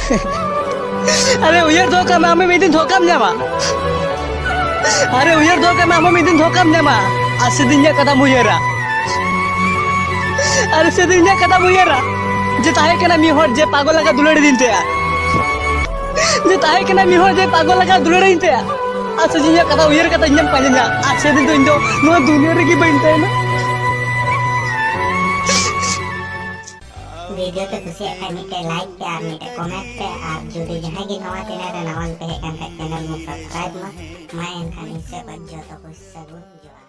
अरे उयर धोखा में हमें दिन धोखा में जावा। अरे उयर धोखा में हमें दिन धोखा में जावा। आज से दिन कदम उयरा। अरे से दिन कदम उयरा। जे ताहे के ना मी होर जे पागल लगा दुलड़ी दिन ते। जे ताहे के ना मी होर जे पागल लगा दुलड़ी दिन ते। आज से दिन कदम उयर कदम इंजन पाजन जा। आज से दिन तो इंजो नो दुनिया रे की बनते है ना। वीडियो पे खुशी है मीटे लाइक पे और मीटे कमेंट पे और जुदी जहां की नवा चैनल रे नवा पे है चैनल को सब्सक्राइब मा मैं इनका नीचे बज्जो तो कुछ सगुन जो